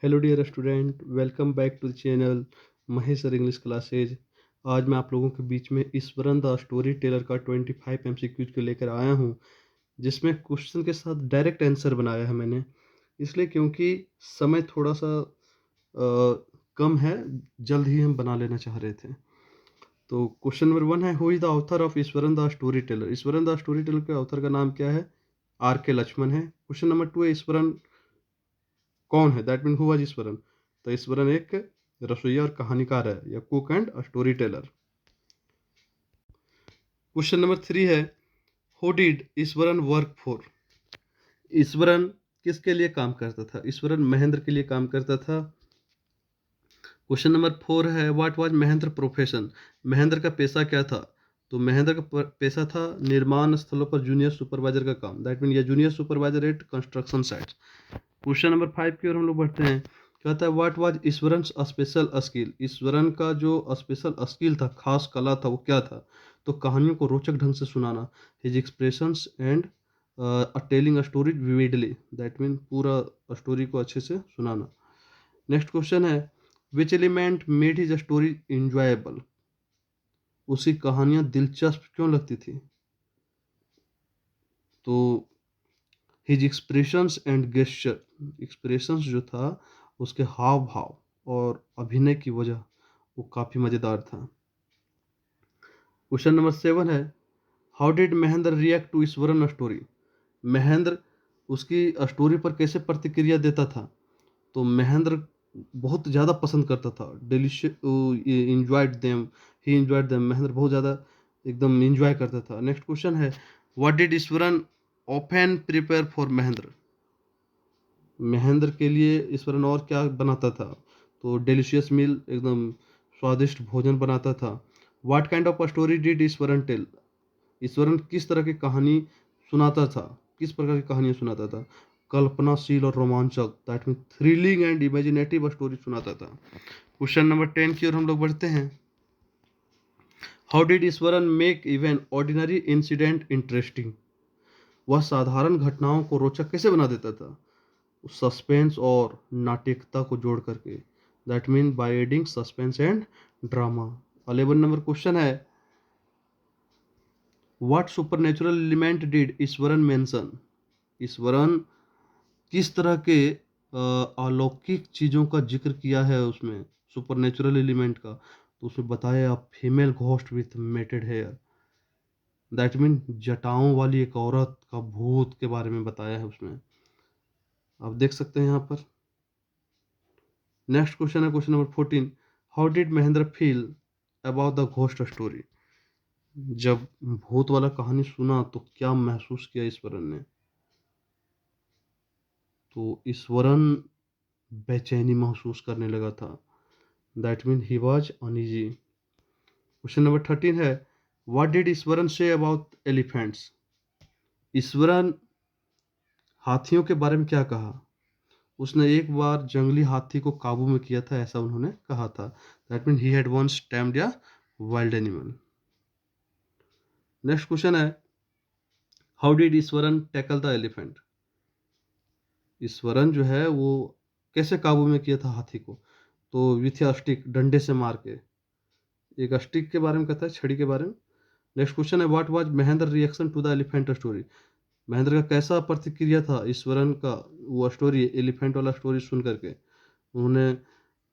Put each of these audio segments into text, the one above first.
Hello dear student, welcome back to the channel Mahesh sir English classes. आज मैं आप लोगों के बीच में ईश्वरन द स्टोरी टेलर का 25 एमसीक्यूज को लेकर आया हूं, जिसमें क्वेश्चन के साथ डायरेक्ट आंसर बनाया है मैंने। इसलिए क्योंकि समय थोड़ा सा कम है, जल्द ही हम बना लेना चाह रहे थे। तो क्वेश्चन नंबर 1 है, who is the author of Eswaran the story teller. Eswaran the story teller के ऑथर का नाम क्या है? R K लक्ष्मण है। क्वेश्चन नंबर 2 है, ईश्वरन कौन है? That mean who was Eswaran. तो ईश्वरन एक रसोइया और कहानीकार है, या cook and story teller. Question number 3 है, who did Eswaran work for. Eswaran किसके लिए काम करता था? ईश्वरन महेंद्र के लिए काम करता था। क्वेश्चन नंबर 4 है, what was Mahendra profession. Mahendra का पेशा क्या था? तो महेंद्र का पेशा था निर्माण स्थलों पर जूनियर सुपरवाइजर का काम, दैट मीन या junior supervisor at construction sites. Question number 5 की ओर हम लोग बढ़ते हैं। कहता है, what was Iswaran special skill. Iswaran का जो स्पेशल स्किल था, खास कला था, वो क्या था? तो कहानियों को रोचक ढंग से सुनाना, his expressions and telling a story vividly, that mean पूरा स्टोरी को अच्छे से सुनाना। नेक्स्ट क्वेश्चन है, which element made his story enjoyable. उसकी कहानियां दिलचस्प क्यों लगती थी? तो his expressions and gesture, expressions जो था, उसके हाव भाव और अभिनय की वजह वो काफ़ी मज़ेदार था। क्वेश्चन नंबर 7 है, how did Mahendra react to Iswaran story. Mahendra उसकी स्टोरी पर कैसे प्रतिक्रिया देता था? तो महेंद्र बहुत ज़्यादा पसंद करता था, डिलीशियस इंजॉयड देम, ही इंजॉयड देम। महेंद्र बहुत ज़्यादा एकदम इंजॉय करता था। नेक्स्ट क्वेश्चन है, what did Eswaran often prepare for Mahendra. Mahendra के लिए ईश्वरन और क्या बनाता था? तो डिलीशियस मील, एकदम स्वादिष्ट भोजन बनाता था। What kind of story did Iswaran tell. Iswaran किस तरह की कहानी सुनाता था? किस प्रकार की कहानियां सुनाता था? कल्पनाशील और रोमांचक, that mean thrilling and imaginative story सुनाता था। क्वेश्चन नंबर 10 की ओर हम लोग बढ़ते हैं। How did Eswaran make even ordinary incident interesting. वह साधारण घटनाओं को रोचक कैसे बना देता था? सस्पेंस और नाट्यिकता को जोड़ करके, that mean by adding suspense and drama. 11 नंबर क्वेश्चन है, what supernatural element did Iswaran mention. Iswaran किस तरह के अलौकिक चीज़ों का जिक्र किया है उसमें, सुपरनेचुरल एलिमेंट का? तो उसमें बताया, female ghost with matted hair, that mean जटाओं वाली एक औरत का भूत के बारे में बताया है उसमें। आप देख सकते हैं यहाँ पर। नेक्स्ट क्वेश्चन है question number 14, how did Mahendra feel about the ghost story. जब भूत वाला कहानी सुना तो क्या महसूस किया ईश्वरन ने? तो ईश्वरन बेचैनी महसूस करने लगा था, that mean he was uneasy. Question number 13 है, what did Eswaran say about elephants. Eswaran हाथियों के बारे में क्या कहा? उसने एक बार जंगली हाथी को काबू में किया था, ऐसा उन्होंने कहा था, that mean he had once tamed या वाइल्ड एनिमल। नेक्स्ट क्वेश्चन है, how did Iswaran tackle the elephant. Iswaran जो है वो कैसे काबू में किया था हाथी को? तो विथ अ स्टिक, डंडे से मार के। एक स्टिक के बारे में कहता है, छड़ी के बारे में। नेक्स्ट क्वेश्चन है, what was Mahendra reaction to the elephant story. Mahendra का कैसा प्रतिक्रिया था ईश्वरन का वो स्टोरी, एलिफेंट वाला स्टोरी सुन करके? उन्होंने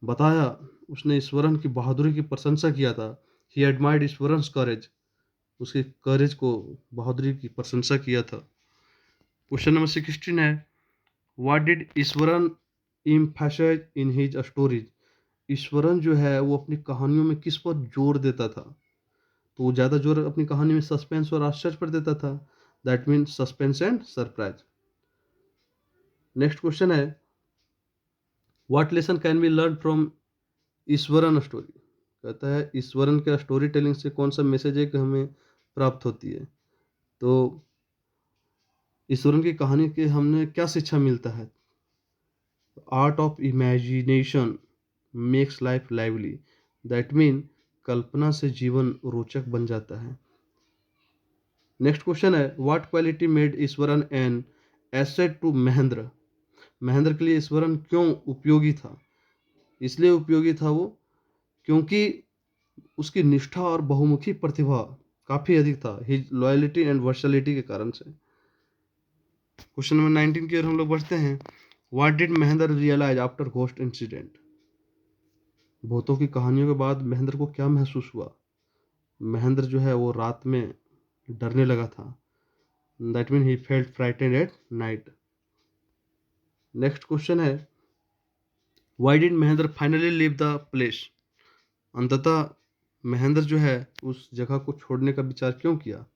बताया, उसने ईश्वरन की बहादुरी की प्रशंसा किया था, ही एडमायर्ड ईश्वरन्स करेज, उसके करेज को, बहादुरी की प्रशंसा किया था। क्वेश्चन नंबर 16 है, what did Iswaran emphasise in his stories. Iswaran जो है वो अपनी कहानियों में किस पर जोर देता था? तो वो ज़्यादा जोर अपनी कहानी में सस्पेंस और आश्चर्य पर देता था, that mean suspense and surprise. Next question है, what lesson can be learn from Iswaran story. कहता है, ईश्वरन के स्टोरी टेलिंग से कौन सा मैसेज है कि हमें प्राप्त होती है? तो ईश्वरन की कहानी के हमने क्या शिक्षा मिलता है? Art of imagination makes life lively, that mean कल्पना से जीवन रोचक बन जाता है। नेक्स्ट क्वेश्चन है, what quality made Iswaran an asset to Mahendra. Mahendra के लिए ईश्वरन क्यों उपयोगी था? इसलिए उपयोगी था वो क्योंकि उसकी निष्ठा और बहुमुखी प्रतिभा काफ़ी अधिक था, हिज लॉयल्टी एंड वर्सैलिटी के कारण से। क्वेश्चन नंबर 19 की ओर हम लोग बढ़ते हैं। What did Mahendra realise after ghost incident? भूतों की कहानियों के बाद महेंद्र को क्या महसूस हुआ? महेंद्र जो है वो रात में डरने लगा था। That mean he felt frightened at night. Next question है, why did Mahendra finally leave the place? अंततः महेंद्र जो है उस जगह को छोड़ने का विचार क्यों किया?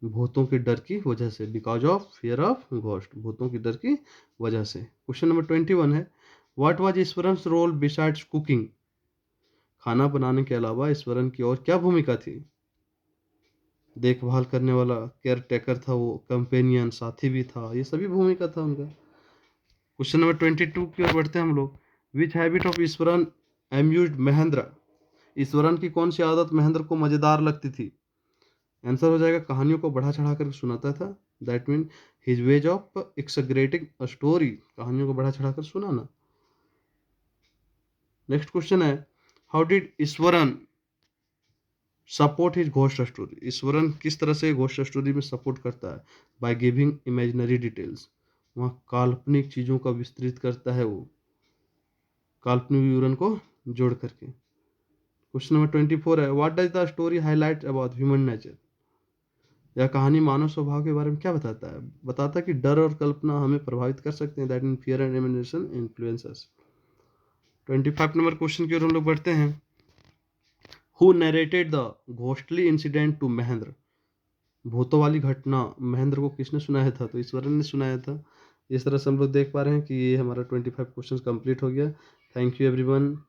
भूतों के डर की वजह से, because of fear of ghost, भूतों की डर की वजह से। क्वेश्चन नंबर 21 है, what was Iswaran's role besides cooking? खाना बनाने के अलावा ईश्वरन की और क्या भूमिका थी? देखभाल करने वाला, केयर टेकर था वो, कंपेनियन साथी भी था, ये सभी भूमिका था उनका। क्वेश्चन नंबर 22 की ओर बढ़ते हैं हम लोग। Which habit of Iswaran amused Mahendra? Iswaran की कौन सी आदत महेंद्र को मजेदार लगती थी? आंसर हो जाएगा कहानियों को बढ़ा चढ़ा कर सुनाता था। That mean his ways of exaggerating a story, कहानियों को बढ़ा चढ़ा कर सुनाना। नेक्स्ट क्वेश्चन है, how did Iswaran support his ghost story? Iswaran किस तरह से घोस्ट स्टोरी में सपोर्ट करता है? बाय गिविंग इमेजिनरी डिटेल्स, वहाँ काल्पनिक चीज़ों का विस्तृत करता है वो, काल्पनिक विवरण को जोड़ करके। क्वेश्चन नंबर 24 है, what does the story highlight about human nature? यह कहानी मानव स्वभाव के बारे में क्या बताता है? बताता है कि डर और कल्पना हमें प्रभावित कर सकते हैं। That mean fear and imagination influence us. 25 number question की ओर हम लोग बढ़ते हैं। Who narrated the ghostly incident to Mahendra? भूतों वाली घटना महेंद्र को किसने सुनाया था? तो ईश्वरन ने सुनाया था। इस तरह से हम लोग देख पा रहे हैं कि ये हमारा 25 क्वेश्चन कंप्लीट हो गया। Thank you everyone.